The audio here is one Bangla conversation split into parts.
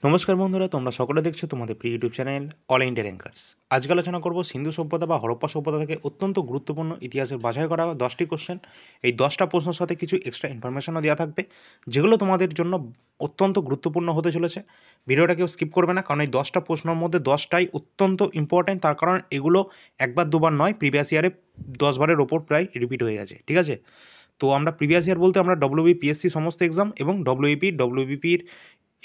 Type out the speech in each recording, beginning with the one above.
নমস্কার বন্ধুরা, তোমরা সকলে দেখছো তোমাদের প্রিয় YouTube channel all India rankers. আজকে আলোচনা করব সিন্ধু সভ্যতা বা হরপ্পা সভ্যতা থেকে অত্যন্ত গুরুত্বপূর্ণ ইতিহাসের বাছাই করা 10টি কোশ্চেন। এই 10টা প্রশ্নের সাথে কিছু এক্সট্রা ইনফরমেশনও দেওয়া থাকবে, যেগুলো তোমাদের জন্য অত্যন্ত গুরুত্বপূর্ণ হতে চলেছে। ভিডিওটা কেউ স্কিপ করবে না, কারণ এই 10টা প্রশ্নের মধ্যে 10টাই অত্যন্ত ইম্পর্ট্যান্ট। তার কারণ এগুলো একবার দুবার নয়, প্রিভিয়াস ইয়ারে 10বারের ওপর প্রায় রিপিট হয়ে গেছে। ঠিক আছে, তো আমরা প্রিভিয়াস ইয়ার বলতে আমরা ডব্লিউবিপিএসসি সমস্ত এক্সাম এবং ডব্লিউবিপির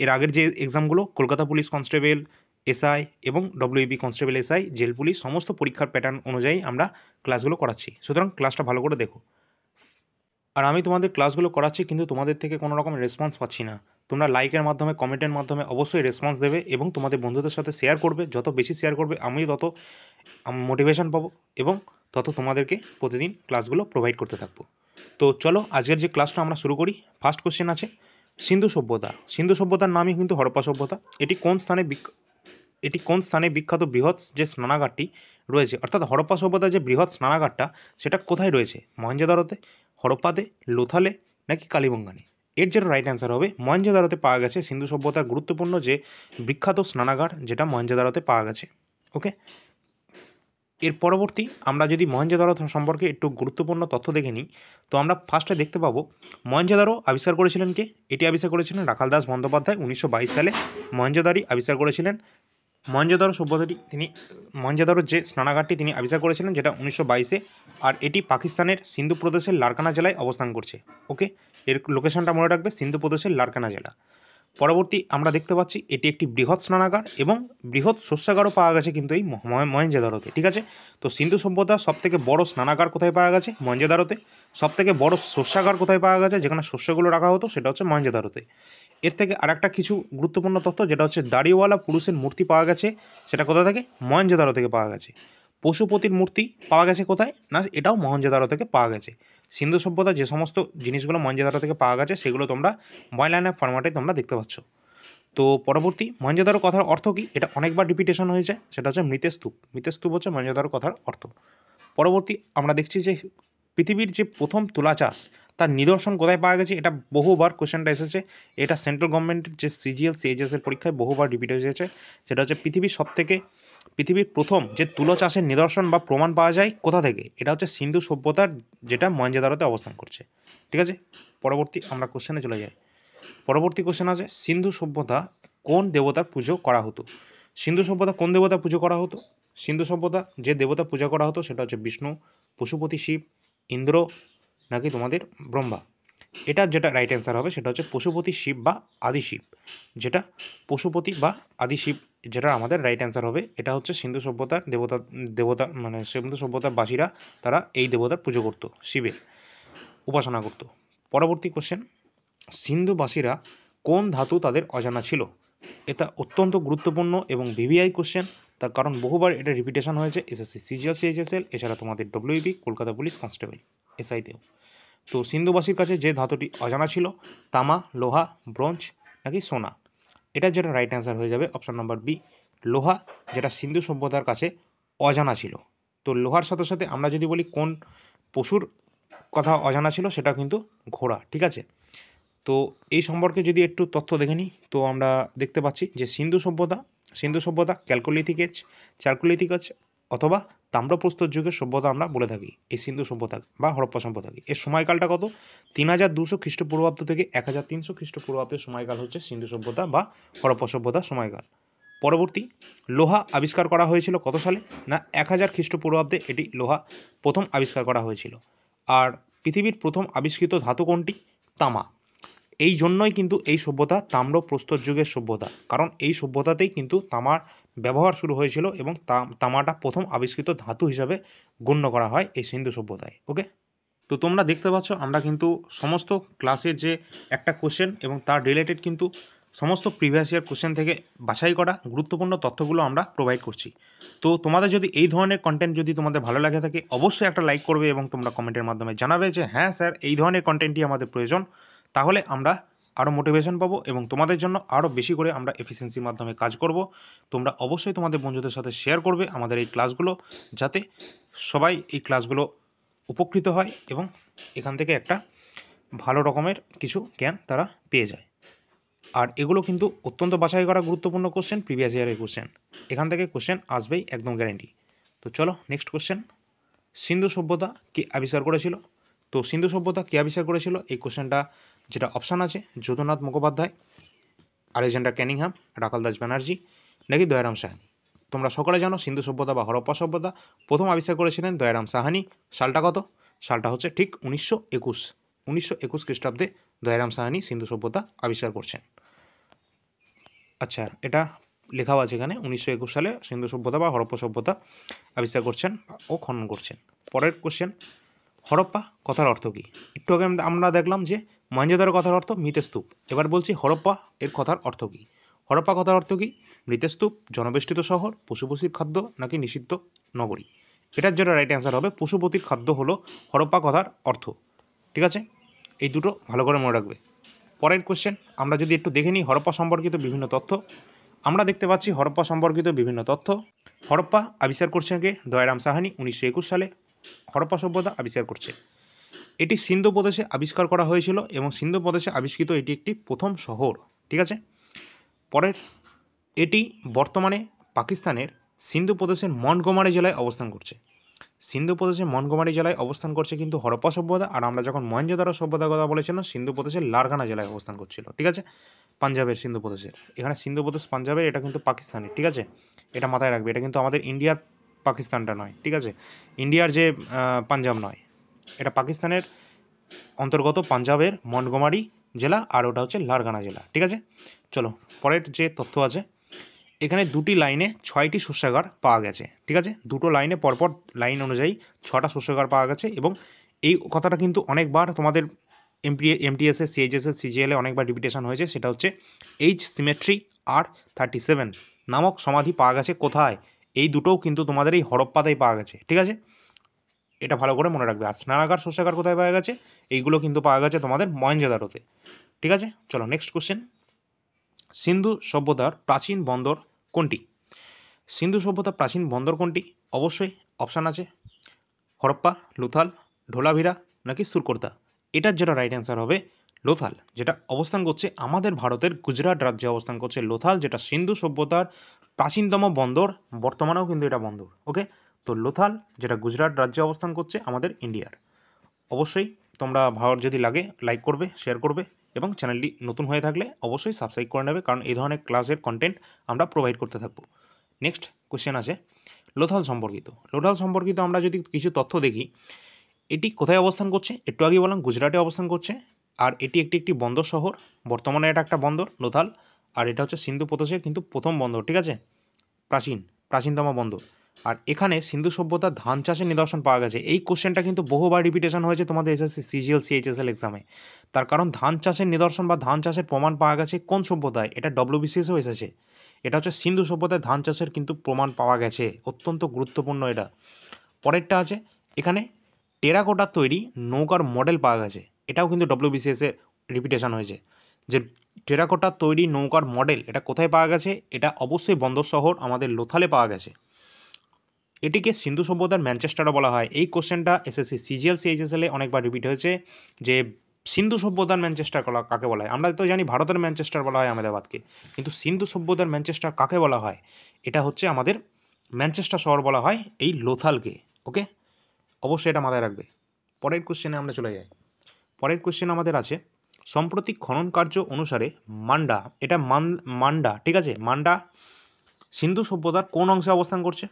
এর আগের যে এক্সামগুলো কলকাতা পুলিশ কনস্টেবল, এসআই এবং WB constable SI, jail police সমস্ত পরীক্ষার প্যাটার্ন অনুযায়ী আমরা ক্লাসগুলো করাচ্ছি। সুতরাং ক্লাসটা ভালো করে দেখো। আর আমি তোমাদের ক্লাসগুলো করাচ্ছি, কিন্তু তোমাদের থেকে কোনো রকম রেসপন্স পাচ্ছি না। তোমরা লাইকের মাধ্যমে, কমেন্টের মাধ্যমে অবশ্যই রেসপন্স দেবে এবং তোমাদের বন্ধুদের সাথে শেয়ার করবে। যত বেশি শেয়ার করবে আমি তত মোটিভেশন পাবো এবং তত তোমাদেরকে প্রতিদিন ক্লাসগুলো প্রোভাইড করতে থাকবো। তো চলো আজকের যে ক্লাসটা আমরা শুরু করি। ফার্স্ট কোশ্চেন আছে সিন্ধু সভ্যতা। সিন্ধু সভ্যতার নামই কিন্তু হরপ্পা সভ্যতা। এটি কোন স্থানে বিখ্যাত বৃহৎ যে স্নানাগারটি রয়েছে, অর্থাৎ হরপ্পা সভ্যতার যে বৃহৎ স্নানাগারটা সেটা কোথায় রয়েছে? মহেঞ্জোদারোতে, হরপ্পাতে, লোথালে নাকি কালীবঙ্গানে? এর যেটা রাইট অ্যান্সার হবে মহেঞ্জোদারোতে পাওয়া গেছে সিন্ধু সভ্যতার গুরুত্বপূর্ণ যে বিখ্যাত স্নানাগার, যেটা মহেঞ্জোদারোতে পাওয়া গেছে। ওকে, এর পরবর্তী আমরা যদি মহেঞ্জোদারো সম্পর্কে একটু গুরুত্বপূর্ণ তথ্য দেখে নিই, তো আমরা ফার্স্টে দেখতে পাবো মহেঞ্জোদারো আবিষ্কার করেছিলেন কে? এটি আবিষ্কার করেছিলেন রাখাল দাস বন্দ্যোপাধ্যায় 1922 সালে। মহেঞ্জোদারো আবিষ্কার করেছিলেন মহেঞ্জোদারো সভ্যতাটি মহেঞ্জোদারোর যে স্নানাগারটি তিনি আবিষ্কার করেছিলেন, যেটা 1922-এ, আর এটি পাকিস্তানের সিন্ধু প্রদেশের লারকানা জেলায় অবস্থান করছে। ওকে, এর লোকেশনটা মনে রাখবে, সিন্ধু প্রদেশের লারকানা জেলা। পরবর্তী আমরা দেখতে পাচ্ছি এটি একটি বৃহৎ স্নানাগার এবং বৃহৎ শস্যাগারও পাওয়া গেছে কিন্তু এই মহেঞ্জোদারোতে। ঠিক আছে, তো সিন্ধু সভ্যতার সবথেকে বড় স্নানাগার কোথায় পাওয়া গেছে? মহেঞ্জোদারোতে। সবথেকে বড় শস্যাগার কোথায় পাওয়া গেছে, যেখানে শস্যগুলো রাখা হতো, সেটা হচ্ছে মহেঞ্জোদারোতে। এর থেকে আরেকটা কিছু গুরুত্বপূর্ণ তথ্য, যেটা হচ্ছে দাড়িওয়ালা পুরুষের মূর্তি পাওয়া গেছে, সেটা কোথা থেকে? মহেঞ্জোদারো থেকে পাওয়া গেছে। পশুপতির মূর্তি পাওয়া গেছে কোথায়? না, এটাও মহেঞ্জোদারো থেকে পাওয়া গেছে। সিন্ধু সভ্যতার যে সমস্ত জিনিসগুলো মহেঞ্জোদারো থেকে পাওয়া গেছে সেগুলো তোমরা ময়লানা ফরম্যাটে তোমরা দেখতে পাচ্ছ। তো পরবর্তী মহেঞ্জোদারো কথার অর্থ কী? এটা অনেকবার রিপিটেশন হয়েছে, সেটা হচ্ছে মৃতস্তূপ। মৃতস্তূপ হচ্ছে মহেঞ্জোদারো কথার অর্থ। পরবর্তী আমরা দেখছি যে পৃথিবীর যে প্রথম তুলা চাষ, তার নিদর্শন কোথায় পাওয়া গেছে? এটা বহুবার কোশ্চেনটা এসেছে। এটা সেন্ট্রাল গভর্নমেন্টের যে সিজিএল সিএইচএসের পরীক্ষায় বহুবার রিপিট হয়েছে। সেটা হচ্ছে পৃথিবীর প্রথম যে তুলো চাষের নিদর্শন বা প্রমাণ পাওয়া যায় কোথা থেকে? এটা হচ্ছে সিন্ধু সভ্যতার, যেটা মহেঞ্জোদারোতে অবস্থান করছে। ঠিক আছে, পরবর্তী আমরা কোশ্চেনে চলে যাই। পরবর্তী কোশ্চেন আছে সিন্ধু সভ্যতা কোন দেবতার পুজো করা হতো? সিন্ধু সভ্যতা কোন দেবতার পুজো করা হতো? সিন্ধু সভ্যতা যে দেবতা পূজা করা হতো সেটা হচ্ছে বিষ্ণু, পশুপতি শিব, ইন্দ্র নাকি তোমাদের ব্রহ্মা? এটার যেটা রাইট অ্যান্সার হবে সেটা হচ্ছে পশুপতি শিব বা আদি শিব। যেটা পশুপতি বা আদি শিব, যেটা আমাদের রাইট অ্যান্সার হবে। এটা হচ্ছে সিন্ধু সভ্যতার দেবতা মানে সিন্ধু সভ্যতার বাসীরা তারা এই দেবতার পুজো করত, শিবের উপাসনা করত। পরবর্তী কোশ্চেন, সিন্ধুবাসীরা কোন ধাতু তাদের অজানা ছিল? এটা অত্যন্ত গুরুত্বপূর্ণ এবং ভিভিআই কোশ্চেন, তার কারণ বহুবার এটা রিপিটেশন হয়েছে এসএসসি সিজিএল সিএইচএসএল, এছাড়া তোমাদের ডব্লিউবি কলকাতা পুলিশ কনস্টেবল এসআইতেও। তো সিন্ধুবাসীর কাছে যে ধাতুটি অজানা ছিল, তামা, লোহা, ব্রোঞ্জ নাকি সোনা? এটা যেটা রাইট অ্যান্সার হয়ে যাবে অপশন নাম্বার বি, লোহা, যেটা সিন্ধু সভ্যতার কাছে অজানা ছিল। তো লোহার সাথে সাথে আমরা যদি বলি কোন পশুর কথা অজানা ছিল, সেটা কিন্তু ঘোড়া। ঠিক আছে, তো এই সম্পর্কে যদি একটু তথ্য দেখে নিই, তো আমরা দেখতে পাচ্ছি যে সিন্ধু সভ্যতা ক্যালকোলিথিক এজ অথবা তাম্রপ্রস্তর যুগের সভ্যতা আমরা বলে থাকি এই সিন্ধু সভ্যতা বা হরপ্পা সভ্যতাকে। এর সময়কালটা কত? 3200 খ্রিস্টপূর্বাব্দ থেকে 1300 খ্রিস্টপূর্বাব্দের সময়কাল হচ্ছে সিন্ধু সভ্যতা বা হরপ্পা সভ্যতার সময়কাল। পরবর্তী, লোহা আবিষ্কার করা হয়েছিল কত সালে? না, 1000 খ্রিস্টপূর্বাব্দে এটি লোহা প্রথম আবিষ্কার করা হয়েছিল। আর পৃথিবীর প্রথম আবিষ্কৃত ধাতু কোনটি? তামা। এই জন্যই কিন্তু এই সভ্যতা তাম্রপ্রস্তর যুগের সভ্যতা, কারণ এই সভ্যতাতেই কিন্তু তামার ব্যবহার শুরু হয়েছিল এবং তামাটা প্রথম আবিষ্কৃত ধাতু হিসাবে গণ্য করা হয় এই সিন্ধু সভ্যতায়। ওকে, তো তোমরা দেখতে পাচ্ছ আমরা কিন্তু সমস্ত ক্লাসের যে একটা কোশ্চেন এবং তার রিলেটেড কিন্তু সমস্ত প্রিভিয়াস ইয়ার কোশ্চেন থেকে বাছাই করা গুরুত্বপূর্ণ তথ্যগুলো আমরা প্রোভাইড করছি। তো তোমাদের যদি এই ধরনের কন্টেন্ট যদি তোমাদের ভালো লাগে থাকে, অবশ্যই একটা লাইক করবে এবং তোমরা কমেন্টের মাধ্যমে জানাবে যে হ্যাঁ স্যার, এই ধরনের কন্টেন্টই আমাদের প্রয়োজন। তাহলে আমরা আরও মোটিভেশন পাবো এবং তোমাদের জন্য আরও বেশি করে আমরা এফিসিয়েন্সির মাধ্যমে কাজ করব। তোমরা অবশ্যই তোমাদের বন্ধুদের সাথে শেয়ার করবে আমাদের এই ক্লাসগুলো, যাতে সবাই এই ক্লাসগুলো উপকৃত হয় এবং এখান থেকে একটা ভালো রকমের কিছু জ্ঞান তারা পেয়ে যায়। আর এগুলো কিন্তু অত্যন্ত বাছাই করা গুরুত্বপূর্ণ কোশ্চেন, প্রিভিয়াস ইয়ারের কোশ্চেন, এখান থেকে কোশ্চেন আসবেই একদম গ্যারেন্টি। তো চলো নেক্সট কোশ্চেন, সিন্ধু সভ্যতা কে আবিষ্কার করেছিল? তো সিন্ধু সভ্যতা কে আবিষ্কার করেছিল, এই কোশ্চেনটা যেটা অপশান আছে, যদুনাথ মুখোপাধ্যায়, আলেকজান্ডার ক্যানিংহাম, রাখাল দাস ব্যানার্জি, নাকি দয়ারাম সাহানি। তোমরা সকলে জানো সিন্ধু সভ্যতা বা হরপ্পা সভ্যতা প্রথম আবিষ্কার করেছিলেন দয়ারাম সাহানি। সালটা কত? সালটা হচ্ছে ঠিক 1921 খ্রিস্টাব্দে দয়ারাম সাহানি সিন্ধু সভ্যতা আবিষ্কার করছেন। আচ্ছা, এটা লেখাও আছে এখানে, 1921 সালে সিন্ধু সভ্যতা বা হরপ্পা সভ্যতা আবিষ্কার করছেন ও খনন করছেন। পরের কোশ্চেন, হরপ্পা কথার অর্থ কী? একটু আগে আমরা দেখলাম যে মহেঞ্জোদারো কথার অর্থ মৃতস্তূপ, এবার বলছি হরপ্পা এর কথার অর্থ কী। হরপ্পা কথার অর্থ কী? মৃতস্তূপ, জনবেষ্টিত শহর, পশুপতির খাদ্য, নাকি নিষিদ্ধ নগরী। এটার যেটা রাইট অ্যান্সার হবে পশুপতির খাদ্য হলো হরপ্পা কথার অর্থ। ঠিক আছে, এই দুটো ভালো করে মনে রাখবে। পরের কোশ্চেন, আমরা যদি একটু দেখে নিই হরপ্পা সম্পর্কিত বিভিন্ন তথ্য। আমরা দেখতে পাচ্ছি হরপ্পা সম্পর্কিত বিভিন্ন তথ্য। হরপ্পা আবিষ্কার করছেন কে? দয়ারাম সাহানি 1921 সালে হরপ্পা সভ্যতা আবিষ্কার করছে। এটি সিন্ধু প্রদেশে আবিষ্কার করা হয়েছিল এবং সিন্ধু প্রদেশে আবিষ্কৃত এটি একটি প্রথম শহর। ঠিক আছে, পরের, এটি বর্তমানে পাকিস্তানের সিন্ধু প্রদেশের মন্টগোমারি জেলায় অবস্থান করছে। সিন্ধু প্রদেশের মন্টগোমারি জেলায় অবস্থান করছে কিন্তু হরপ্পা সভ্যতা। আর আমরা যখন মহেঞ্জোদারো সভ্যতার কথা বলেছিলাম সিন্ধু প্রদেশের লারগানা জেলায় অবস্থান করছিল। ঠিক আছে, পাঞ্জাবের সিন্ধু প্রদেশের, এখানে সিন্ধু প্রদেশ পাঞ্জাবের, এটা কিন্তু পাকিস্তানের। ঠিক আছে, এটা মাথায় রাখবে, এটা কিন্তু আমাদের ইন্ডিয়ার পাকিস্তানটা নয়। ঠিক আছে, ইন্ডিয়ার যে পাঞ্জাব নয়, এটা পাকিস্তানের অন্তর্গত পাঞ্জাবের মন্টগোমারি জেলা, আর ওটা হচ্ছে লারগানা জেলা। ঠিক আছে, চলো পরের যে তথ্য আছে, এখানে দুটি লাইনে 6টি শস্যাগার পাওয়া গেছে। ঠিক আছে, দুটো লাইনে পরপর লাইন অনুযায়ী 6টা শস্যাগার পাওয়া গেছে এবং এই কথাটা কিন্তু অনেকবার তোমাদের এমটিএসএ, সিএইচএসএ, সিজিএলে অনেকবার রিপিটেশন হয়েছে। সেটা হচ্ছে এইচ সিমেট্রি R37 নামক সমাধি পাওয়া গেছে কোথায়? এই দুটোও কিন্তু তোমাদের এই হরপ্পাতেই পাওয়া গেছে। ঠিক আছে, এটা ভালো করে মনে রাখবে। আর স্নানাগার, শস্যাগার কোথায় পাওয়া গেছে? এইগুলো কিন্তু পাওয়া গেছে তোমাদের মহেঞ্জোদারোতে। ঠিক আছে, চলো নেক্সট কোশ্চেন, সিন্ধু সভ্যতার প্রাচীন বন্দর কোনটি? সিন্ধু সভ্যতার প্রাচীন বন্দর কোনটি? অবশ্যই অপশান আছে হরপ্পা, লোথাল, ঢোলাভিরা, নাকি সুরকর্তা। এটার যেটা রাইট অ্যান্সার হবে লোথাল, যেটা অবস্থান করছে আমাদের ভারতের গুজরাট রাজ্যে অবস্থান করছে লোথাল, যেটা সিন্ধু সভ্যতার প্রাচীনতম বন্দর, বর্তমানেও কিন্তু এটা বন্দর। ওকে, তো লোথাল যেটা গুজরাট রাজ্যে অবস্থান করছে আমাদের ইন্ডিয়ার। অবশ্যই তোমরা ভালো যদি লাগে লাইক করবে, শেয়ার করবে এবং চ্যানেলটি নতুন হয়ে থাকলে অবশ্যই সাবস্ক্রাইব করে নেবে, কারণ এই ধরনের ক্লাসের কন্টেন্ট আমরা প্রোভাইড করতে থাকবো। নেক্সট কোশ্চেন আছে লোথাল সম্পর্কিত। লোথাল সম্পর্কিত আমরা যদি কিছু তথ্য দেখি, এটি কোথায় অবস্থান করছে? একটু আগে বললাম গুজরাটে অবস্থান করছে, আর এটি একটি বন্দর শহর, বর্তমানে এটা একটা বন্দর লোথাল, আর এটা হচ্ছে সিন্ধু প্রদেশের কিন্তু প্রথম বন্দর। ঠিক আছে, প্রাচীনতম বন্দর। আর এখানে সিন্ধু সভ্যতার ধান চাষের নিদর্শন পাওয়া গেছে। এই কোশ্চেনটা কিন্তু বহুবার রিপিটেশন হয়েছে তোমাদের এসএসসি, সিজিএল, সিএইচএসএল এক্সামে। তার কারণ ধান চাষের নিদর্শন বা ধান চাষের প্রমাণ পাওয়া গেছে কোন সভ্যতায়? এটা ডব্লিউবিসিএসও এসেছে। এটা হচ্ছে সিন্ধু সভ্যতায় ধান চাষের কিন্তু প্রমাণ পাওয়া গেছে, অত্যন্ত গুরুত্বপূর্ণ এটা। পরেরটা আছে এখানে টেরাকোটার তৈরি নৌকার মডেল পাওয়া গেছে, এটাও কিন্তু ডব্লিউবিসিএসের রিপিটেশন হয়েছে যে টেরাকোটার তৈরি নৌকার মডেল এটা কোথায় পাওয়া গেছে? এটা অবশ্যই বন্দর শহর আমাদের লোথালে পাওয়া গেছে। এটিকে সিন্ধু সভ্যতার ম্যানচেস্টারও বলা হয়। এই কোশ্চেনটা এসএসসি, সিজিএল, সিএইচএসএলে অনেকবার রিপিট হয়েছে যে সিন্ধু সভ্যতার ম্যানচেস্টার কাকে বলা হয়। আমরা তো জানি ভারতের ম্যানচেস্টার বলা হয় আহমেদাবাদকে, কিন্তু সিন্ধু সভ্যতার ম্যানচেস্টার কাকে বলা হয়? এটা হচ্ছে আমাদের ম্যানচেস্টার শহর বলা হয় এই লোথালকে। ওকে, অবশ্যই এটা মাথায় রাখবে। পরের কোশ্চেনে আমরা চলে যাই। পরের কোশ্চেন আমাদের আছে সাম্প্রতিক খনন কার্য অনুসারে মান্ডা, এটা মান্ডা, ঠিক আছে, মান্ডা সিন্ধু সভ্যতার কোন অংশে অবস্থান করছে?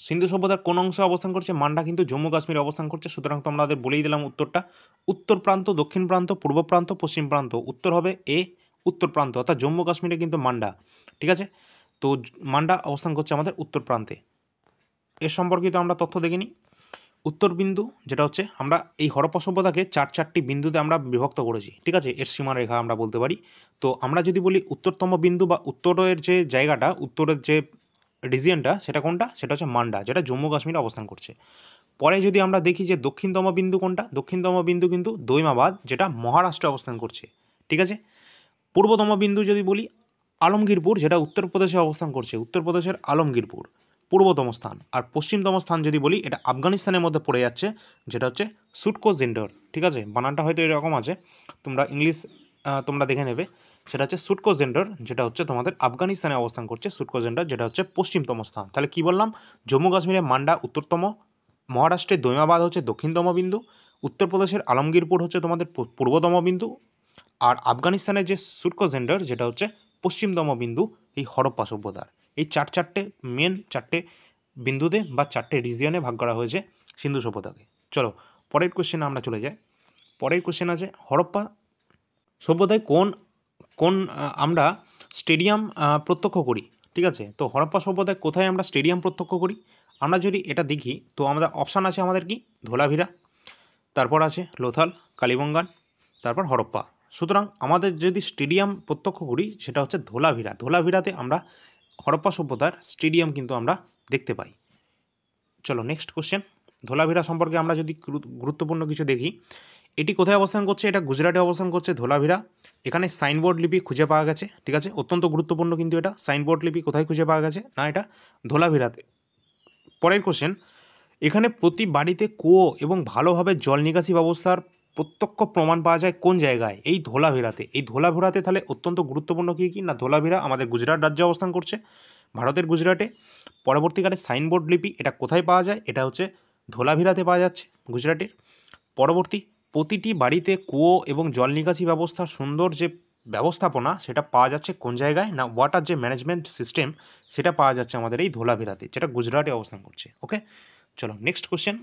সিন্ধু সভ্যতার কোন অংশে অবস্থান করছে? মান্ডা কিন্তু জম্মু কাশ্মীরে অবস্থান করছে। সুতরাং তোমাদের বলেই দিলাম উত্তরটা, উত্তর প্রান্ত, দক্ষিণ প্রান্ত, পূর্ব প্রান্ত, পশ্চিম প্রান্ত। উত্তর হবে এ, উত্তর প্রান্ত, অর্থাৎ জম্মু কাশ্মীরে কিন্তু মান্ডা। ঠিক আছে, তো মান্ডা অবস্থান করছে আমাদের উত্তর প্রান্তে। এর সম্পর্কিত আমরা তথ্য দেখে নিই। উত্তর বিন্দু যেটা হচ্ছে, আমরা এই হরপ্পা সভ্যতাকে চারটি বিন্দুতে আমরা বিভক্ত করেছি। ঠিক আছে, এর সীমারেখা আমরা বলতে পারি। তো আমরা যদি বলি উত্তরতম বিন্দু বা উত্তরের যে জায়গাটা, উত্তরের যে রিজিয়নটা, সেটা কোনটা? সেটা হচ্ছে মান্ডা, যেটা জম্মু কাশ্মীরে অবস্থান করছে। পরে যদি আমরা দেখি যে দক্ষিণতম বিন্দু কোনটা, দক্ষিণতম বিন্দু কিন্তু দৈমাবাদ, যেটা মহারাষ্ট্রে অবস্থান করছে। ঠিক আছে, পূর্বতম বিন্দু যদি বলি আলমগীরপুর, যেটা উত্তরপ্রদেশে অবস্থান করছে, উত্তরপ্রদেশের আলমগীরপুর পূর্বতম স্থান। আর পশ্চিমতম স্থান যদি বলি, এটা আফগানিস্তানের মধ্যে পড়ে যাচ্ছে, যেটা হচ্ছে সুটকো জেন্ডর। ঠিক আছে, বানানটা হয়তো এরকম আছে, তোমরা ইংলিশ তোমরা দেখে নেবে। সেটা হচ্ছে সুটকোজেন্ডার, যেটা হচ্ছে তোমাদের আফগানিস্তানে অবস্থান করছে। সুটকোজেন্ডার যেটা হচ্ছে পশ্চিমতম স্থান। তাহলে কি বললাম, জম্মু কাশ্মীরে মান্ডা উত্তরতম, মহারাষ্ট্রের দৈমাবাদ হচ্ছে দক্ষিণতম বিন্দু, উত্তরপ্রদেশের আলমগীরপুর হচ্ছে তোমাদের পূর্বতম বিন্দু, আর আফগানিস্তানের যে সুটকোজেন্ডার যেটা হচ্ছে পশ্চিমতম বিন্দু এই হরপ্পা সভ্যতার। এই চারটে মেন বিন্দুতে বা চারটে রিজিয়নে ভাগ করা হয়েছে সিন্ধু সভ্যতাকে। চলো পরের কোশ্চেনে আমরা চলে যাই। পরের কোশ্চেন আছে হরপ্পা সভ্যতায় কোন কোন আমরা স্টেডিয়াম প্রত্যক্ষ করি। ঠিক আছে, তো হরপ্পা সভ্যতায় কোথায় আমরা স্টেডিয়াম প্রত্যক্ষ করি? আমরা যদি এটা দেখি তো আমাদের অপশান আছে আমাদের কি, ধোলাভিরা, তারপর আছে লোথাল, কালীবঙ্গান, তারপর হরপ্পা। সুতরাং আমাদের যদি স্টেডিয়াম প্রত্যক্ষ করি সেটা হচ্ছে ধোলাভিরা। ধোলাভিরাতে আমরা হরপ্পা সভ্যতার স্টেডিয়াম কিন্তু আমরা দেখতে পাই। চলো নেক্সট কোশ্চেন। ধোলাভিরা সম্পর্কে আমরা যদি গুরুত্বপূর্ণ কিছু দেখি, এটি কোথায় অবস্থান করছে? এটা গুজরাটে অবস্থান করছে ধোলাভিরা। এখানে সাইনবোর্ড লিপি খুঁজে পাওয়া গেছে। ঠিক আছে, অত্যন্ত গুরুত্বপূর্ণ কিন্তু এটা। সাইনবোর্ড লিপি কোথায় খুঁজে পাওয়া গেছে? না, এটা ধোলাভিরাতে। পরের কোশ্চেন, এখানে প্রতি বাড়িতে কুয়ো এবং ভালোভাবে জল নিকাশি ব্যবস্থার প্রত্যক্ষ প্রমাণ পাওয়া যায় কোন জায়গায়? এই ধোলাভিরাতে। এই ধোলাভিরাতে তাহলে অত্যন্ত গুরুত্বপূর্ণ কী কী? না, ধোলাভিরা আমাদের গুজরাট রাজ্যে অবস্থান করছে, ভারতের গুজরাটে। পরবর্তীকালে সাইনবোর্ড লিপি এটা কোথায় পাওয়া যায়? এটা হচ্ছে ধোলাভিরাতে পাওয়া যাচ্ছে, গুজরাটের। পরবর্তী, প্রতিটি বাড়িতে কুয়ো এবং জল নিকাশি ব্যবস্থার সুন্দর যে ব্যবস্থাপনা সেটা পাওয়া যাচ্ছে কোন জায়গায়? না, ওয়াটার যে ম্যানেজমেন্ট সিস্টেম সেটা পাওয়া যাচ্ছে আমাদের এই ধোলাভিরাতে, যেটা গুজরাটে অবস্থান করছে। ওকে, চলো নেক্সট কোশ্চেন।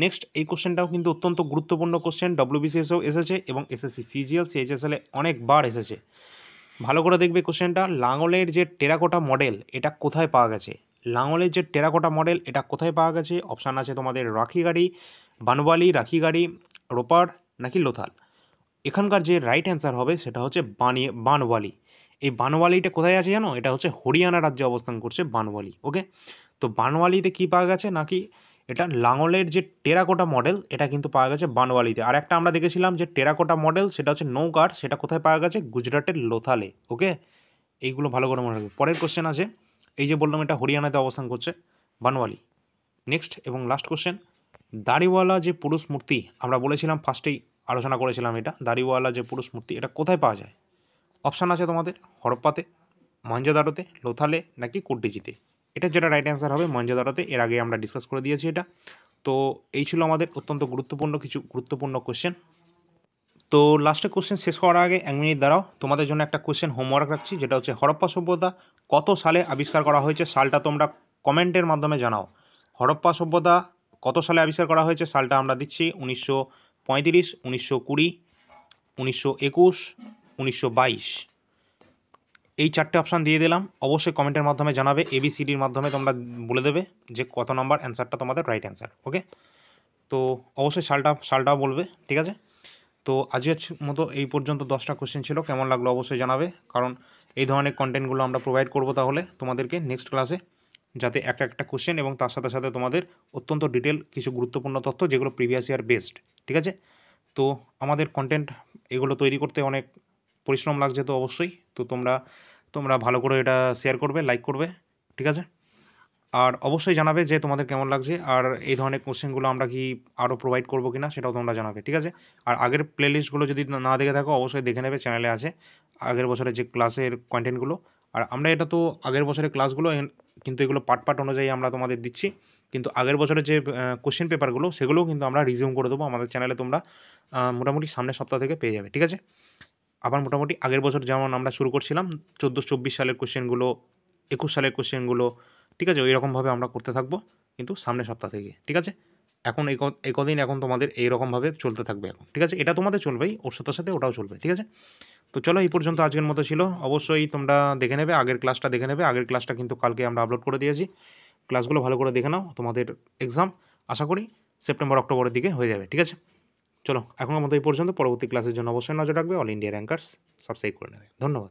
নেক্সট এই কোশ্চেনটাও কিন্তু অত্যন্ত গুরুত্বপূর্ণ কোশ্চেন, ডব্লিউবিসিএসও এসেছে এবং এসএসসি সিজিএল সিএইচএসএল অনেকবার এসেছে। ভালো করে দেখবে কোশ্চেনটা। লাঙলের যে টেরাকোটা মডেল এটা কোথায় পাওয়া গেছে? লাঙলের যে টেরাকোটা মডেল এটা কোথায় পাওয়া গেছে? অপশান আছে তোমাদের রাখিগাড়ি, বানওয়ালি, রাখিগাড়ি, রোপার নাকি লোথাল। এখানকার যে রাইট অ্যান্সার হবে সেটা হচ্ছে বানওয়ালি। এই বানওয়ালিটা কোথায় আছে জানো? এটা হচ্ছে হরিয়ানা রাজ্যে অবস্থান করছে বানওয়ালি। ওকে, তো বানওয়ালিতে কি পাওয়া গেছে? নাকি এটা লাঙলের যে টেরাকোটা মডেল এটা কিন্তু পাওয়া গেছে বানওয়ালিতে। আর একটা আমরা দেখেছিলাম যে টেরাকোটা মডেল সেটা হচ্ছে নৌকার, সেটা কোথায় পাওয়া গেছে? গুজরাটের লোথালে। ওকে, এইগুলো ভালো করে মনে রাখবে। পরের কোশ্চেন আছে, এই যে বললাম এটা হরিয়ানাতে অবস্থান করছে বানওয়ালি। নেক্সট এবং লাস্ট কোশ্চেন, দাড়িওয়ালা যে পুরুষ মূর্তি আমরা বলেছিলাম ফার্স্টেই আলোচনা করেছিলাম, এটা দাড়িওয়ালা যে পুরুষ মূর্তি এটা কোথায় পাওয়া যায়? অপশান আছে তোমাদের হরপ্পাতে, মহেঞ্জোদারোতে, লোথালে নাকি কুটডিজিতে। এটা যেটা রাইট অ্যান্সার হবে মহেঞ্জোদারোতে। এর আগে আমরা ডিসকাস করে দিয়েছি এটা। তো এই ছিল আমাদের অত্যন্ত গুরুত্বপূর্ণ কোশ্চেন। তো লাস্টে কোশ্চেন শেষ করার আগে 1 মিনিট দাঁড়াও, তোমাদের জন্য একটা কোশ্চেন হোমওয়ার্ক রাখছি, যেটা হচ্ছে হরপ্পা সভ্যতা কত সালে আবিষ্কার করা হয়েছে? সালটা তোমরা কমেন্টের মাধ্যমে জানাও। হরপ্পা সভ্যতা কত সালে আবিষ্কার করা হয়েছে? সালটা আমরা দিচ্ছি 1935, 1920, 1921, 1922। এই চারটে অপশান দিয়ে দিলাম। অবশ্যই কমেন্টের মাধ্যমে জানাবে, ABCDর মাধ্যমে তোমরা বলে দেবে যে কত নম্বর অ্যান্সারটা তোমাদের রাইট অ্যান্সার। ওকে, তো অবশ্যই সালটাও বলবে। ঠিক আছে, তো আজকের মতো এই পর্যন্ত 10টা কোশ্চেন ছিল। কেমন লাগলো অবশ্যই জানাবে, কারণ এই ধরনের কন্টেন্টগুলো আমরা প্রোভাইড করবো তাহলে তোমাদেরকে নেক্সট ক্লাসে, যাতে একটা কোশ্চেন এবং তার সাথে সাথে তোমাদের অত্যন্ত ডিটেল কিছু গুরুত্বপূর্ণ তথ্য যেগুলো প্রিভিয়াস ইয়ার বেসড। ঠিক আছে, তো আমাদের কন্টেন্ট এগুলো তৈরি করতে অনেক পরিশ্রম লাগছে, তো অবশ্যই তো তোমরা ভালো করে এটা শেয়ার করবে, লাইক করবে। ঠিক আছে, আর অবশ্যই জানাবে যে তোমাদের কেমন লাগছে, আর এই ধরনের কোশ্চেনগুলো আমরা কি আরও প্রোভাইড করবো কিনা সেটাও তোমরা জানাবে। ঠিক আছে, আর আগের প্লেলিস্টগুলো যদি না দেখে থাকো অবশ্যই দেখে নেবে, চ্যানেলে আছে আগের বছরের যে ক্লাসের কন্টেন্টগুলো। আর আমরা এটা তো আগের বছরের ক্লাসগুলো কিন্তু এগুলো পার্ট অনুযায়ী আমরা তোমাদের দিচ্ছি, কিন্তু আগের বছরের যে কোশ্চেন পেপারগুলো সেগুলোও কিন্তু আমরা রিজিউম করে দেবো আমাদের চ্যানেলে, তোমরা মোটামুটি সামনের সপ্তাহ থেকে পেয়ে যাবে। ঠিক আছে, আবার মোটামুটি আগের বছর যেমন আমরা শুরু করছিলাম 14-24 সালের কোশ্চেনগুলো, 21 সালের কোশ্চেনগুলো, ঠিক আছে, ওই রকমভাবে আমরা করতে থাকবো কিন্তু সামনের সপ্তাহ থেকে। ঠিক আছে, এখন এই কদিন এখন তোমাদের এইরকমভাবে চলতে থাকবে এখন। ঠিক আছে, এটা তোমাদের চলবেই, ওর সাথে সাথে ওটাও চলবে। ঠিক আছে, তো চলো এই পর্যন্ত আজকের মতো ছিল। অবশ্যই তোমরা দেখে নেবে, আগের ক্লাসটা দেখে নেবে। আগের ক্লাসটা কিন্তু কালকে আমরা আপলোড করে দিয়েছি। ক্লাসগুলো ভালো করে দেখে নাও, তোমাদের এক্সাম আশা করি সেপ্টেম্বর-অক্টোবরের দিকে হয়ে যাবে। ঠিক আছে, চলো এখনকার মতো এই পর্যন্ত। পরবর্তী ক্লাসের জন্য অবশ্যই নজর রাখবে। অল ইন্ডিয়া র্যাঙ্কার্স সাবস্ক্রাইব করে নেবে। ধন্যবাদ।